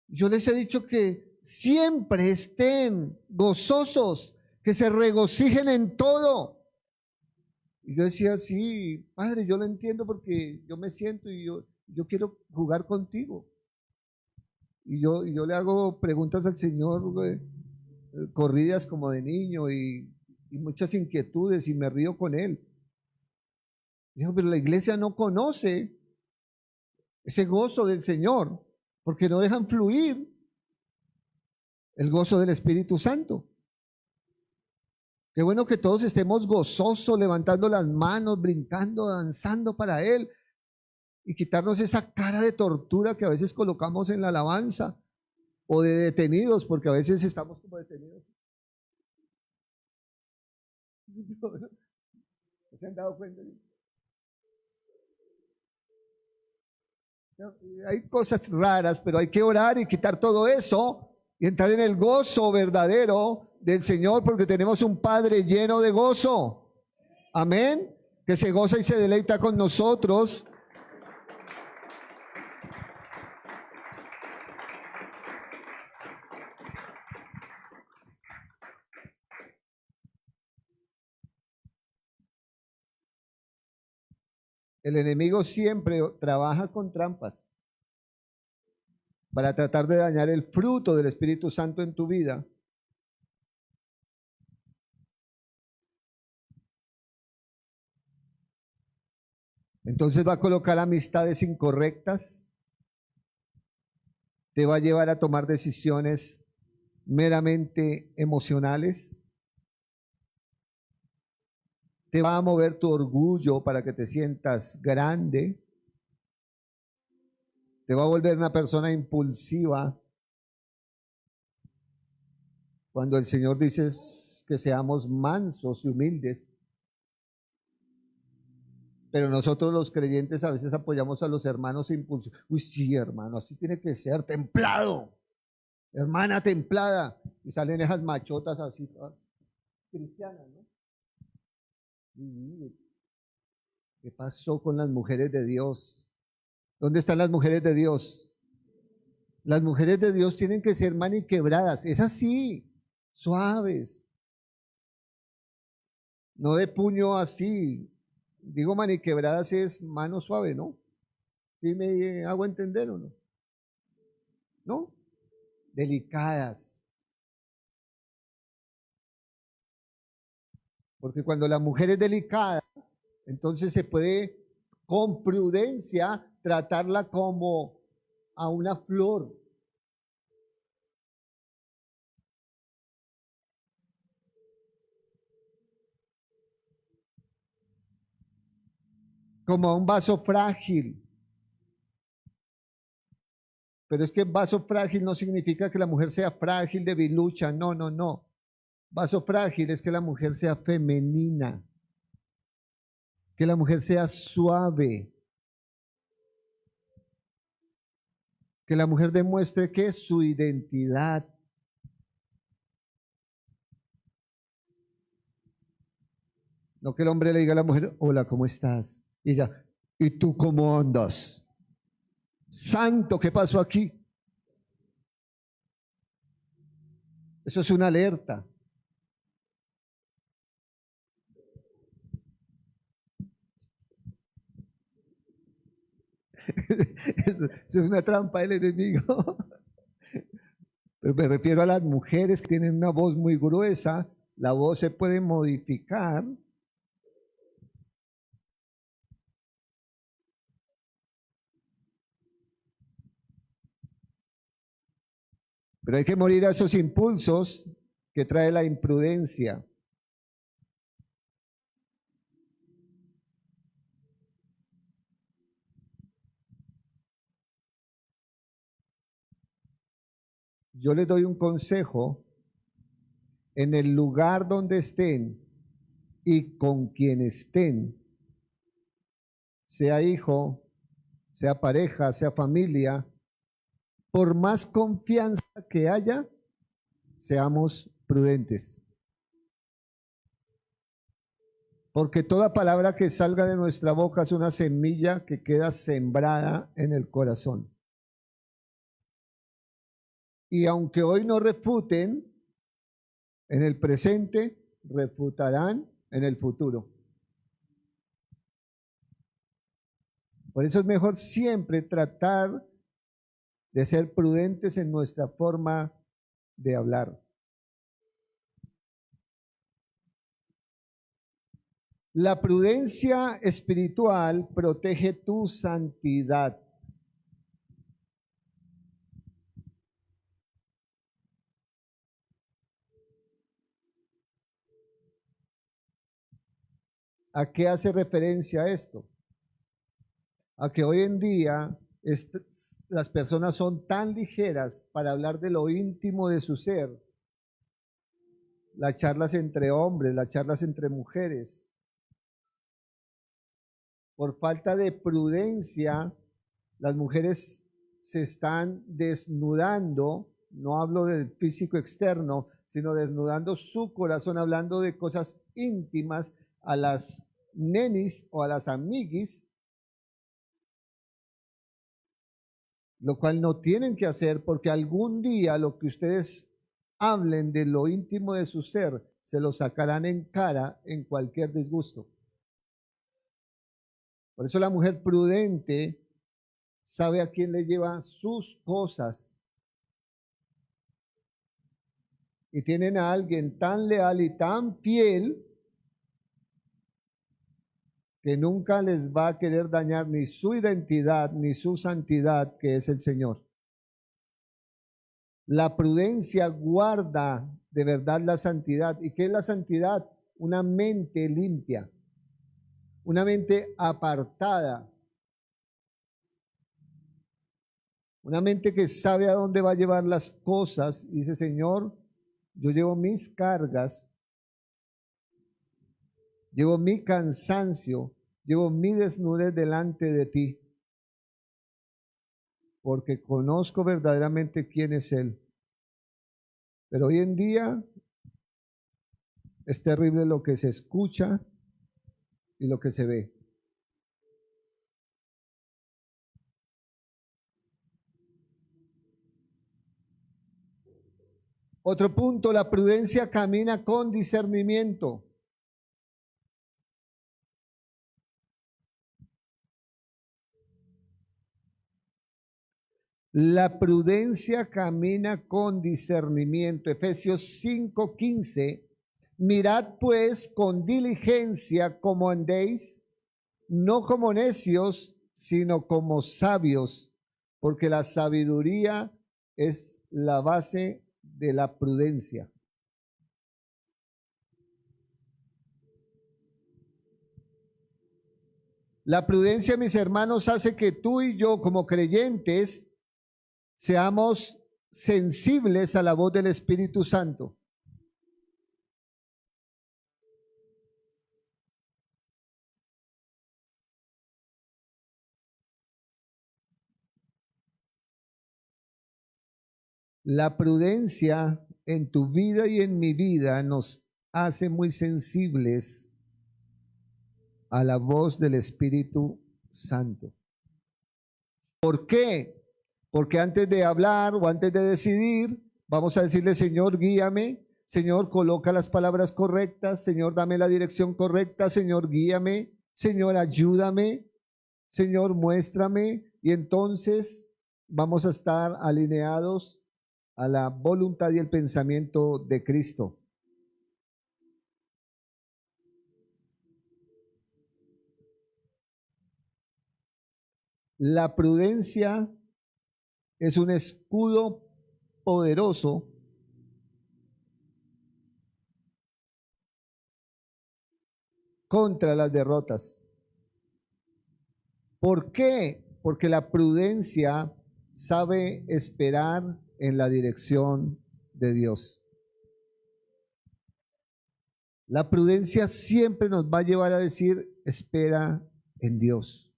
Yo les he dicho que siempre estén gozosos, que se regocijen en todo. Y yo decía, sí, Padre, yo lo entiendo porque yo me siento y yo quiero jugar contigo. Y yo le hago preguntas al Señor, corridas como de niño y muchas inquietudes y me río con Él. Dijo, pero la iglesia no conoce ese gozo del Señor porque no dejan fluir el gozo del Espíritu Santo. Qué bueno que todos estemos gozosos, levantando las manos, brincando, danzando para Él y quitarnos esa cara de tortura que a veces colocamos en la alabanza o de detenidos, porque a veces estamos como detenidos. ¿Se han dado cuenta? Hay cosas raras, pero hay que orar y quitar todo eso y entrar en el gozo verdadero del Señor, porque tenemos un Padre lleno de gozo. Amén. Que se goza y se deleita con nosotros. El enemigo siempre trabaja con trampas para tratar de dañar el fruto del Espíritu Santo en tu vida. Entonces va a colocar amistades incorrectas, te va a llevar a tomar decisiones meramente emocionales, te va a mover tu orgullo para que te sientas grande, te va a volver una persona impulsiva, Cuando el Señor dice que seamos mansos y humildes, pero nosotros los creyentes a veces apoyamos a los hermanos impulsivos. Uy, sí, hermano, así tiene que ser, templado, hermana templada. Y salen esas machotas así, cristianas, ¿no? Y, ¿qué pasó con las mujeres de Dios? ¿Dónde están las mujeres de Dios? Las mujeres de Dios tienen que ser maniquebradas, es así, suaves, no de puño así. Digo maniquebradas es mano suave, ¿no? ¿Sí me hago entender o no? ¿No? Delicadas. Porque cuando la mujer es delicada, entonces se puede con prudencia tratarla como a una flor. Como a un vaso frágil. Pero es que vaso frágil no significa que la mujer sea frágil, debilucha, no, no, no. Vaso frágil es que la mujer sea femenina, que la mujer sea suave, que la mujer demuestre que es su identidad. No que el hombre le diga a la mujer, hola, ¿cómo estás? Y ella, ¿y tú cómo andas? Santo, ¿qué pasó aquí? Eso es una alerta. Eso es una trampa del enemigo. Pero me refiero a las mujeres que tienen una voz muy gruesa. La voz se puede modificar. Pero hay que morir a esos impulsos que trae la imprudencia. Yo les doy un consejo: en el lugar donde estén y con quien estén, sea hijo, sea pareja, sea familia, por más confianza que haya, seamos prudentes. Porque toda palabra que salga de nuestra boca es una semilla que queda sembrada en el corazón. Y aunque hoy no refuten, en el presente refutarán en el futuro. Por eso es mejor siempre tratar de ser prudentes en nuestra forma de hablar. La prudencia espiritual protege tu santidad. ¿A qué hace referencia esto? A que hoy en día las personas son tan ligeras para hablar de lo íntimo de su ser. Las charlas entre hombres, las charlas entre mujeres. Por falta de prudencia, las mujeres se están desnudando, no hablo del físico externo, sino desnudando su corazón, hablando de cosas íntimas a las nenis o a las amiguis, lo cual no tienen que hacer, porque algún día lo que ustedes hablen de lo íntimo de su ser, se lo sacarán en cara en cualquier disgusto. Por eso la mujer prudente sabe a quién le lleva sus cosas. Y tienen a alguien tan leal y tan fiel que nunca les va a querer dañar ni su identidad ni su santidad, que es el Señor. La prudencia guarda de verdad la santidad. ¿Y qué es la santidad? Una mente limpia, una mente apartada, una mente que sabe a dónde va a llevar las cosas y dice, Señor, yo llevo mis cargas, llevo mi cansancio, llevo mi desnudez delante de ti, porque conozco verdaderamente quién es Él. Pero hoy en día es terrible lo que se escucha y lo que se ve. Otro punto, la prudencia camina con discernimiento. La prudencia camina con discernimiento. Efesios 5:15. Mirad pues con diligencia cómo andéis, no como necios, sino como sabios, porque la sabiduría es la base de la prudencia. La prudencia, mis hermanos, hace que tú y yo, como creyentes, seamos sensibles a la voz del Espíritu Santo. La prudencia en tu vida y en mi vida nos hace muy sensibles a la voz del Espíritu Santo. ¿Por qué? Porque antes de hablar o antes de decidir, vamos a decirle: Señor, guíame. Señor, coloca las palabras correctas. Señor, dame la dirección correcta. Señor, guíame. Señor, ayúdame. Señor, muéstrame. Y entonces vamos a estar alineados a la voluntad y el pensamiento de Cristo. La prudencia es un escudo poderoso contra las derrotas. ¿Por qué? Porque la prudencia sabe esperar en la dirección de Dios. La prudencia siempre nos va a llevar a decir: espera en Dios.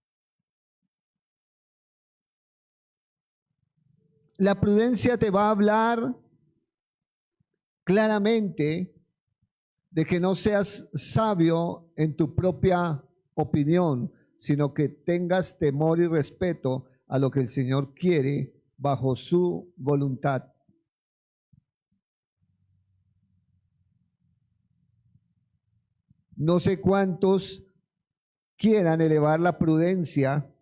La prudencia te va a hablar claramente de que no seas sabio en tu propia opinión, sino que tengas temor y respeto a lo que el Señor quiere bajo su voluntad. No sé cuántos quieran elevar la prudencia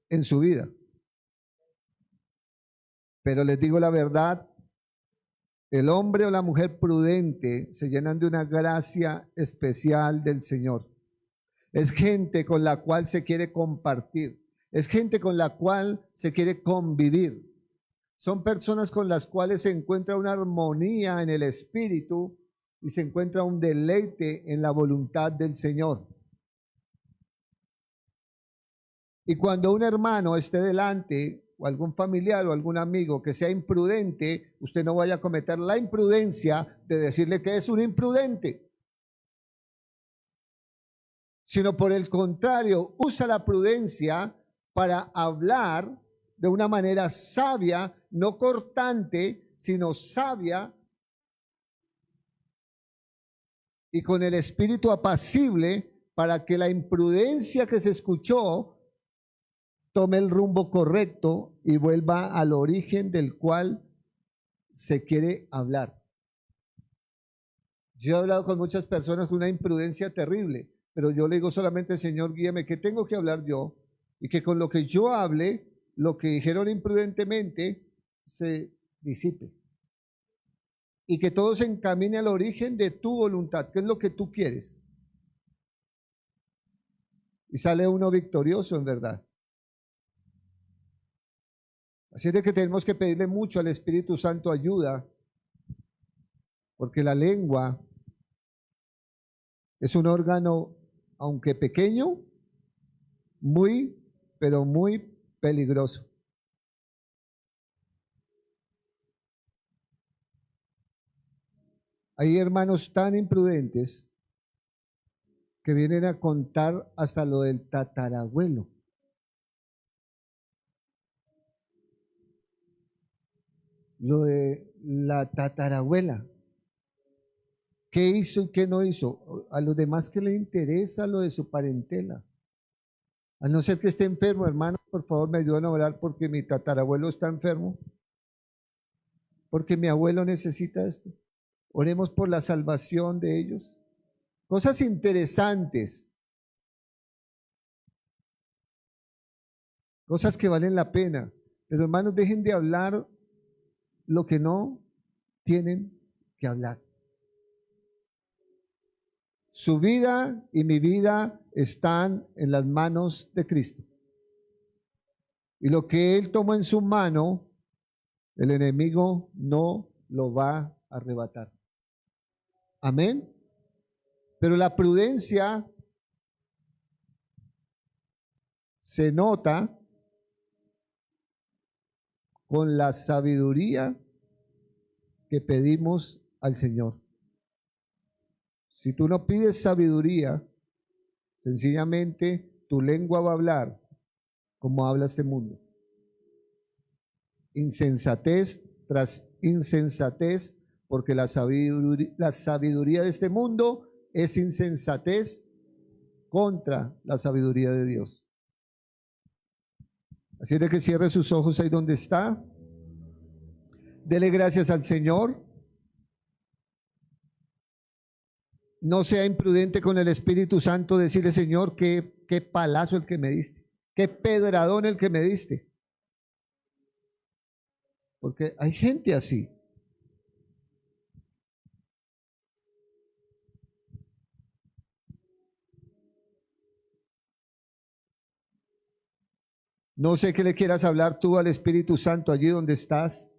en su vida, pero les digo la verdad, el hombre o la mujer prudente se llenan de una gracia especial del Señor. Es gente con la cual se quiere compartir, es gente con la cual se quiere convivir. Son personas con las cuales se encuentra una armonía en el espíritu y se encuentra un deleite en la voluntad del Señor. Y cuando un hermano esté delante, o algún familiar o algún amigo que sea imprudente, usted no vaya a cometer la imprudencia de decirle que es un imprudente, sino por el contrario, usa la prudencia para hablar de una manera sabia, no cortante, sino sabia, y con el espíritu apacible, para que la imprudencia que se escuchó tome el rumbo correcto y vuelva al origen del cual se quiere hablar. Yo he hablado con muchas personas con una imprudencia terrible, pero yo le digo solamente: Señor, guíame, ¿qué tengo que hablar yo? Y que con lo que yo hable, lo que dijeron imprudentemente se disipe. Y que todo se encamine al origen de tu voluntad, que es lo que tú quieres. Y sale uno victorioso, en verdad. Así es de que tenemos que pedirle mucho al Espíritu Santo ayuda, porque la lengua es un órgano, aunque pequeño, muy, pero muy peligroso. Hay hermanos tan imprudentes que vienen a contar hasta lo del tatarabuelo. Lo de la tatarabuela. ¿Qué hizo y qué no hizo? A los demás que les interesa lo de su parentela. A no ser que esté enfermo, hermano, por favor me ayudan a orar porque mi tatarabuelo está enfermo. Porque mi abuelo necesita esto. Oremos por la salvación de ellos. Cosas interesantes. Cosas que valen la pena. Pero hermanos, dejen de hablar lo que no tienen que hablar. Su vida y mi vida están en las manos de Cristo. Y lo que Él tomó en su mano, el enemigo no lo va a arrebatar. Amén. Pero la prudencia se nota con la sabiduría que pedimos al Señor. Si tú no pides sabiduría, sencillamente tu lengua va a hablar como habla este mundo. Insensatez tras insensatez, porque la sabiduría de este mundo es insensatez contra la sabiduría de Dios. Así es que cierre sus ojos ahí donde está. Dele gracias al Señor. No sea imprudente con el Espíritu Santo, decirle, Señor, qué palazo el que me diste, qué pedradón el que me diste. Porque hay gente así. No sé qué le quieras hablar tú al Espíritu Santo allí donde estás.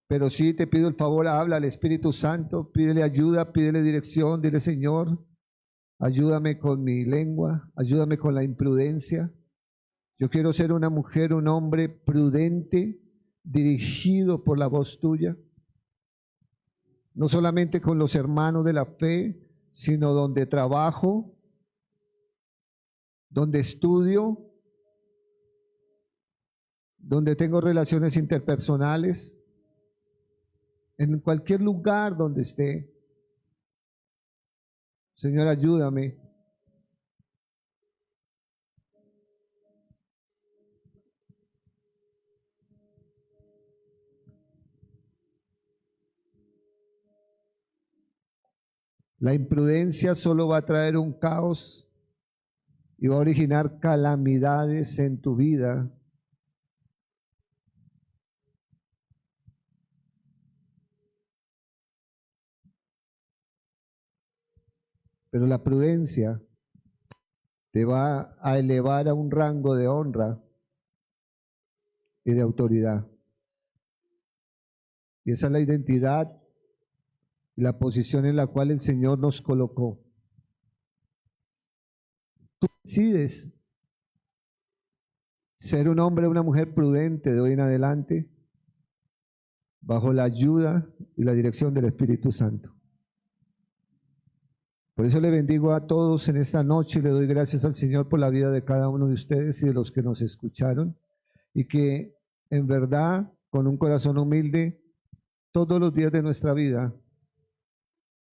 Pero sí te pido el favor, habla al Espíritu Santo, pídele ayuda, pídele dirección, dile, Señor, ayúdame con mi lengua, ayúdame con la imprudencia. Yo quiero ser una mujer, un hombre prudente, dirigido por la voz tuya, no solamente con los hermanos de la fe, sino donde trabajo, donde estudio, donde tengo relaciones interpersonales, en cualquier lugar donde esté. Señor, ayúdame. La imprudencia solo va a traer un caos y va a originar calamidades en tu vida. Pero la prudencia te va a elevar a un rango de honra y de autoridad. Y esa es la identidad y la posición en la cual el Señor nos colocó. Tú decides ser un hombre o una mujer prudente de hoy en adelante, bajo la ayuda y la dirección del Espíritu Santo. Por eso le bendigo a todos en esta noche y le doy gracias al Señor por la vida de cada uno de ustedes y de los que nos escucharon, y que en verdad, con un corazón humilde, todos los días de nuestra vida,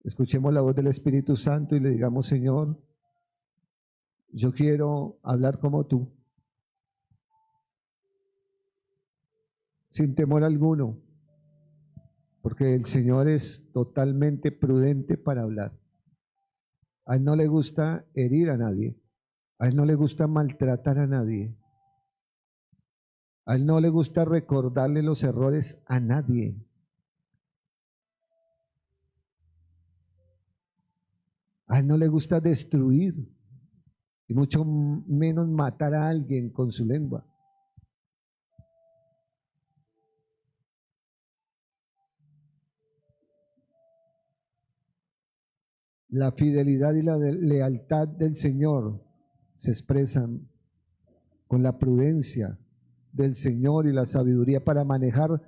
escuchemos la voz del Espíritu Santo y le digamos, Señor, yo quiero hablar como tú, sin temor alguno, porque el Señor es totalmente prudente para hablar. A Él no le gusta herir a nadie, a Él no le gusta maltratar a nadie, a Él no le gusta recordarle los errores a nadie. A Él no le gusta destruir y mucho menos matar a alguien con su lengua. La fidelidad y la lealtad del Señor se expresan con la prudencia del Señor y la sabiduría para manejar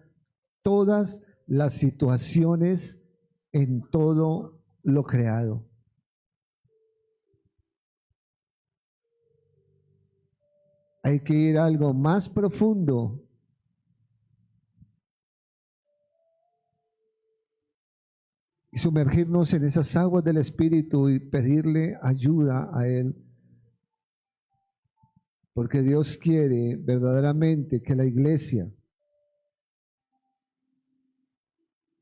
todas las situaciones en todo lo creado. Hay que ir a algo más profundo. Y sumergirnos en esas aguas del Espíritu y pedirle ayuda a Él. Porque Dios quiere verdaderamente que la iglesia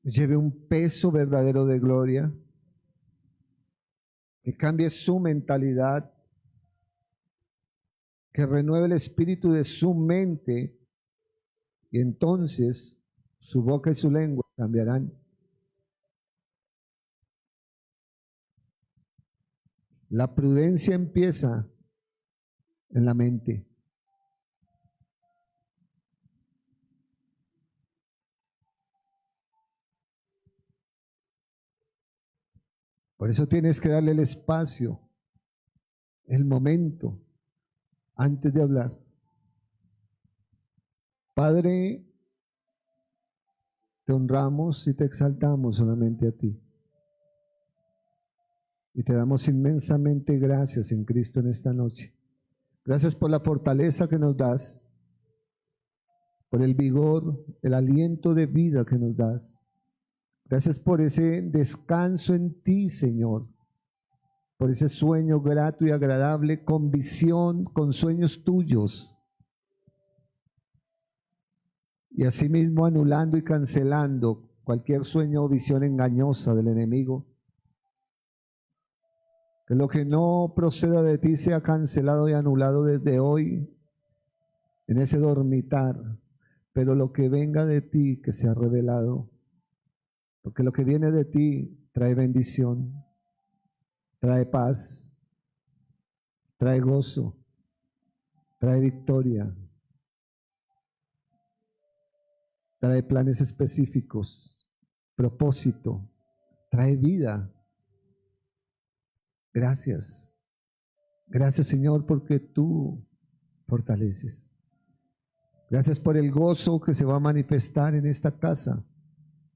lleve un peso verdadero de gloria, que cambie su mentalidad, que renueve el espíritu de su mente, y entonces su boca y su lengua cambiarán. La prudencia empieza en la mente. Por eso tienes que darle el espacio, el momento, antes de hablar. Padre, te honramos y te exaltamos solamente a ti. Y te damos inmensamente gracias en Cristo en esta noche. Gracias por la fortaleza que nos das, por el vigor, el aliento de vida que nos das. Gracias por ese descanso en ti, Señor, por ese sueño grato y agradable, con visión, con sueños tuyos. Y asimismo anulando y cancelando cualquier sueño o visión engañosa del enemigo. Que lo que no proceda de ti sea cancelado y anulado desde hoy en ese dormitar, pero lo que venga de ti que sea revelado, porque lo que viene de ti trae bendición, trae paz, trae gozo, trae victoria, trae planes específicos, propósito, trae vida. Gracias. Gracias, Señor, porque tú fortaleces. Gracias por el gozo que se va a manifestar en esta casa.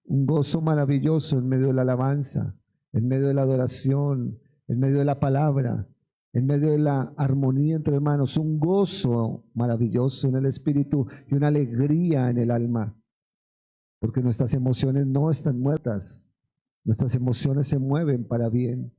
Un gozo maravilloso en medio de la alabanza, en medio de la adoración, en medio de la palabra, en medio de la armonía entre hermanos. Un gozo maravilloso en el espíritu y una alegría en el alma. Porque nuestras emociones no están muertas. Nuestras emociones se mueven para bien.